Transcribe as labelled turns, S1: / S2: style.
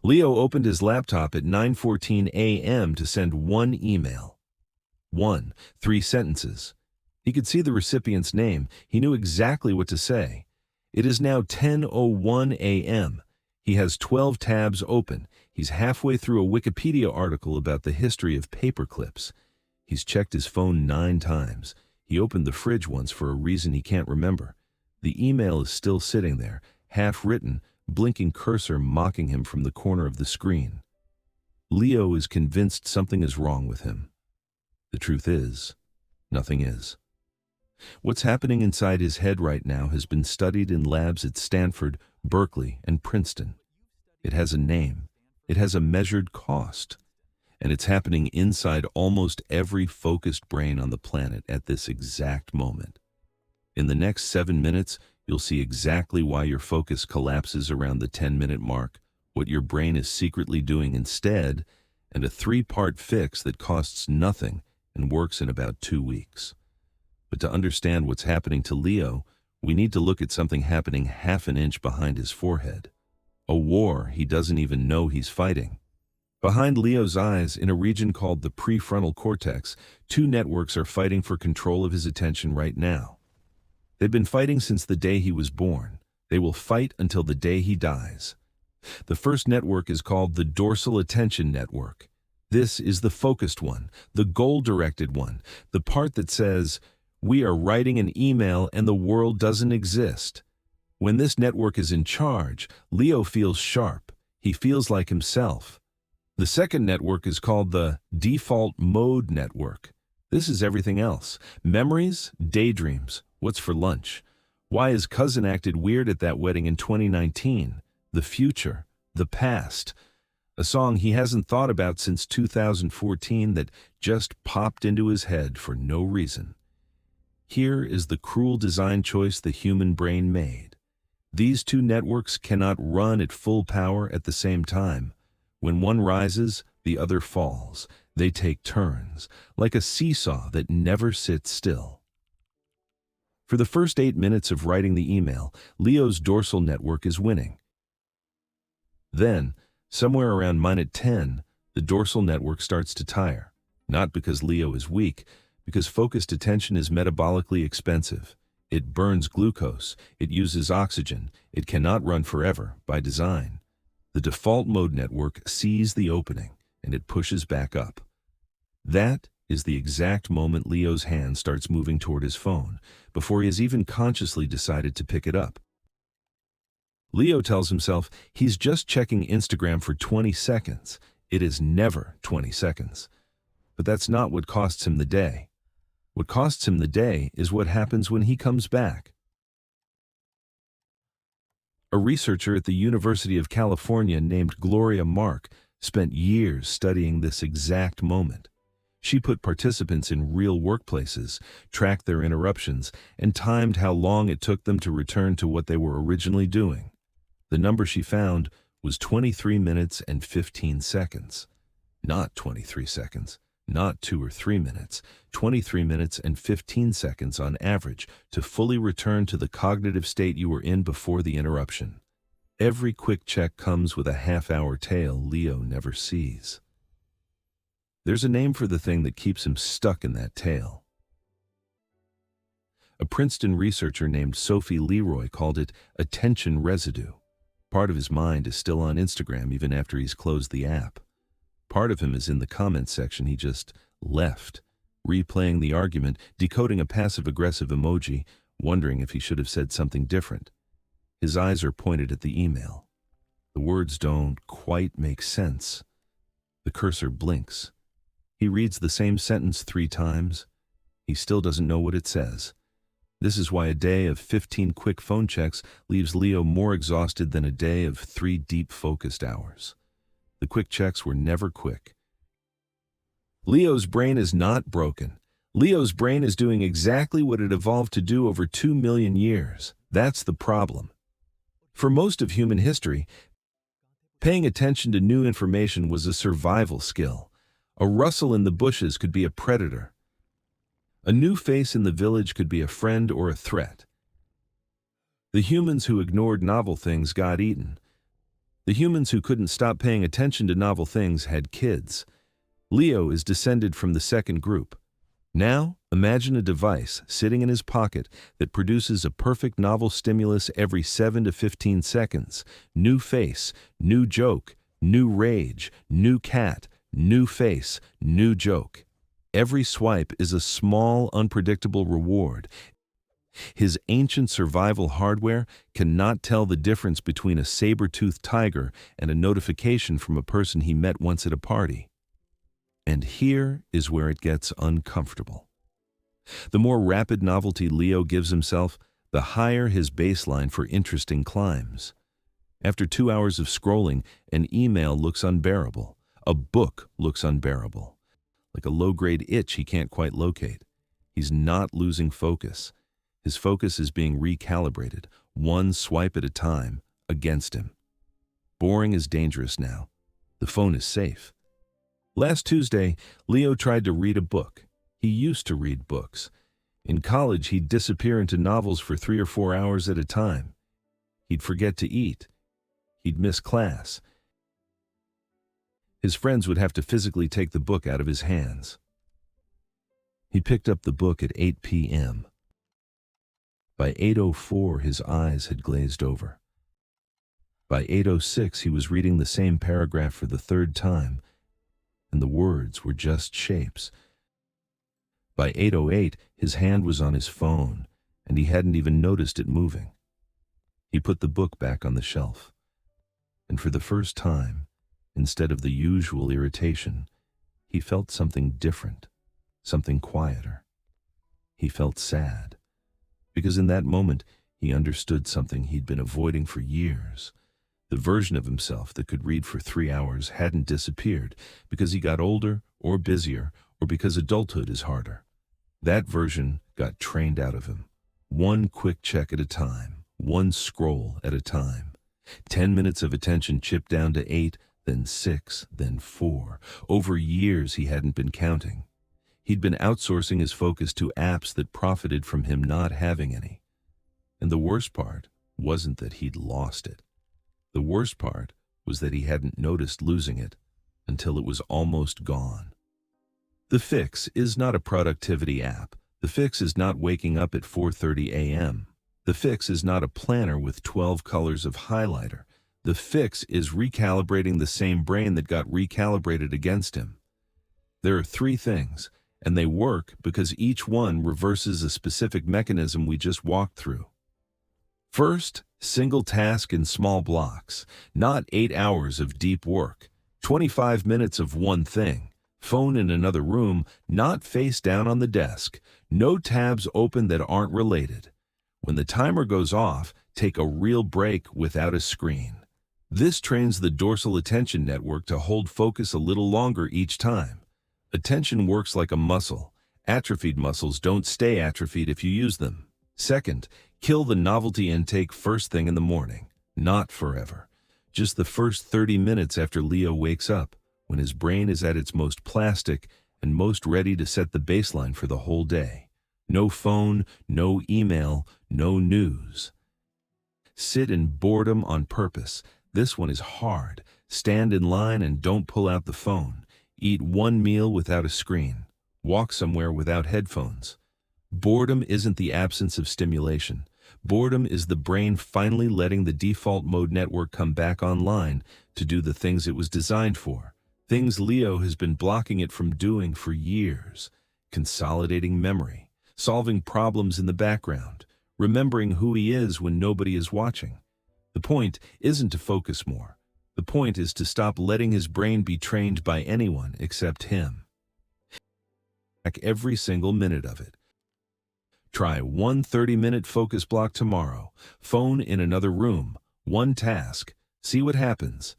S1: Leo opened his laptop at 9:14 a.m. to send one email. 3 sentences. He could see the recipient's name. He knew exactly what to say. It is now 10:01 a.m. He has 12 tabs open. He's halfway through a Wikipedia article about the history of paper clips. He's checked his phone 9 times. He opened the fridge once for a reason he can't remember. The email is still sitting there, half-written, blinking cursor mocking him from the corner of the screen. Leo is convinced something is wrong with him. The truth is, nothing is. What's happening inside his head right now has been studied in labs at Stanford, Berkeley, and Princeton. It has a name. It has a measured cost. And it's happening inside almost every focused brain on the planet at this exact moment. In the next 7 minutes, you'll see exactly why your focus collapses around the 10-minute mark, what your brain is secretly doing instead, and a 3-part fix that costs nothing and works in about 2 weeks. But to understand what's happening to Leo, we need to look at something happening half an inch behind his forehead. A war he doesn't even know he's fighting. Behind Leo's eyes, in a region called the prefrontal cortex, 2 networks are fighting for control of his attention right now. They've been fighting since the day he was born. They will fight until the day he dies. The first network is called the dorsal attention network. This is the focused one, the goal-directed one, the part that says, "We are writing an email and the world doesn't exist." When this network is in charge, Leo feels sharp. He feels like himself. The second network is called the default mode network. This is everything else. Memories, daydreams, what's for lunch? Why his cousin acted weird at that wedding in 2019? The future, the past. A song he hasn't thought about since 2014 that just popped into his head for no reason. Here is the cruel design choice the human brain made. These 2 networks cannot run at full power at the same time. When one rises, the other falls. They take turns, like a seesaw that never sits still. For the first 8 minutes of writing the email, Leo's dorsal network is winning. Then, somewhere around minute 10, the dorsal network starts to tire. Not because Leo is weak, because focused attention is metabolically expensive. It burns glucose, it uses oxygen, it cannot run forever by design. The default mode network sees the opening, and it pushes back up. That is the exact moment Leo's hand starts moving toward his phone, before he has even consciously decided to pick it up. Leo tells himself he's just checking Instagram for 20 seconds. It is never 20 seconds. But that's not what costs him the day. What costs him the day is what happens when he comes back. A researcher at the University of California named Gloria Mark spent years studying this exact moment. She put participants in real workplaces, tracked their interruptions, and timed how long it took them to return to what they were originally doing. The number she found was 23 minutes and 15 seconds. Not 23 seconds, not 2 or 3 minutes, 23 minutes and 15 seconds on average to fully return to the cognitive state you were in before the interruption. Every quick check comes with a half-hour tail Leo never sees. There's a name for the thing that keeps him stuck in that tail. A Princeton researcher named Sophie Leroy called it attention residue. Part of his mind is still on Instagram even after he's closed the app. Part of him is in the comments section he just left, replaying the argument, decoding a passive-aggressive emoji, wondering if he should have said something different. His eyes are pointed at the email. The words don't quite make sense. The cursor blinks. He reads the same sentence 3 times. He still doesn't know what it says. This is why a day of 15 quick phone checks leaves Leo more exhausted than a day of 3 deep focused hours. The quick checks were never quick. Leo's brain is not broken. Leo's brain is doing exactly what it evolved to do over 2 million years. That's the problem. For most of human history, paying attention to new information was a survival skill. A rustle in the bushes could be a predator. A new face in the village could be a friend or a threat. The humans who ignored novel things got eaten. The humans who couldn't stop paying attention to novel things had kids. Leo is descended from the second group. Now, imagine a device sitting in his pocket that produces a perfect novel stimulus every 7 to 15 seconds. New face, new joke, new rage, new cat, new face, new joke. Every swipe is a small, unpredictable reward. His ancient survival hardware cannot tell the difference between a saber-toothed tiger and a notification from a person he met once at a party. And here is where it gets uncomfortable. The more rapid novelty Leo gives himself, the higher his baseline for interesting climbs. After 2 hours of scrolling, an email looks unbearable. A book looks unbearable. Like a low-grade itch he can't quite locate. He's not losing focus. His focus is being recalibrated, one swipe at a time, against him. Boring is dangerous now. The phone is safe. Last Tuesday, Leo tried to read a book. He used to read books. In college, he'd disappear into novels for 3 or 4 hours at a time. He'd forget to eat. He'd miss class. His friends would have to physically take the book out of his hands. He picked up the book at 8 p.m. By 8:04, his eyes had glazed over. By 8:06, he was reading the same paragraph for the third time, and the words were just shapes. By 8:08, his hand was on his phone, and he hadn't even noticed it moving. He put the book back on the shelf, and for the first time, instead of the usual irritation, he felt something different, something quieter. He felt sad, because in that moment, he understood something he'd been avoiding for years. The version of himself that could read for 3 hours hadn't disappeared because he got older or busier or because adulthood is harder. That version got trained out of him. One quick check at a time, one scroll at a time. 10 minutes of attention chipped down to 8, then 6, then 4. Over years he hadn't been counting. He'd been outsourcing his focus to apps that profited from him not having any. And the worst part wasn't that he'd lost it. The worst part was that he hadn't noticed losing it until it was almost gone. The Fix is not a productivity app. The Fix is not waking up at 4:30 a.m. The Fix is not a planner with 12 colors of highlighter. The Fix is recalibrating the same brain that got recalibrated against him. There are 3 things, and they work because each one reverses a specific mechanism we just walked through. First, single task in small blocks, not 8 hours of deep work, 25 minutes of one thing, phone in another room, not face down on the desk, no tabs open that aren't related. When the timer goes off, take a real break without a screen. This trains the dorsal attention network to hold focus a little longer each time. Attention works like a muscle. Atrophied muscles don't stay atrophied if you use them. Second, kill the novelty intake first thing in the morning, not forever. Just the first 30 minutes after Leo wakes up, when his brain is at its most plastic and most ready to set the baseline for the whole day. No phone, no email, no news. Sit in boredom on purpose. This one is hard. Stand in line and don't pull out the phone. Eat one meal without a screen. Walk somewhere without headphones. Boredom isn't the absence of stimulation. Boredom is the brain finally letting the default mode network come back online to do the things it was designed for. Things Leo has been blocking it from doing for years. Consolidating memory, solving problems in the background, remembering who he is when nobody is watching. The point isn't to focus more. The point is to stop letting his brain be trained by anyone except him. Back every single minute of it. Try one 30-minute focus block tomorrow. Phone in another room. One task. See what happens.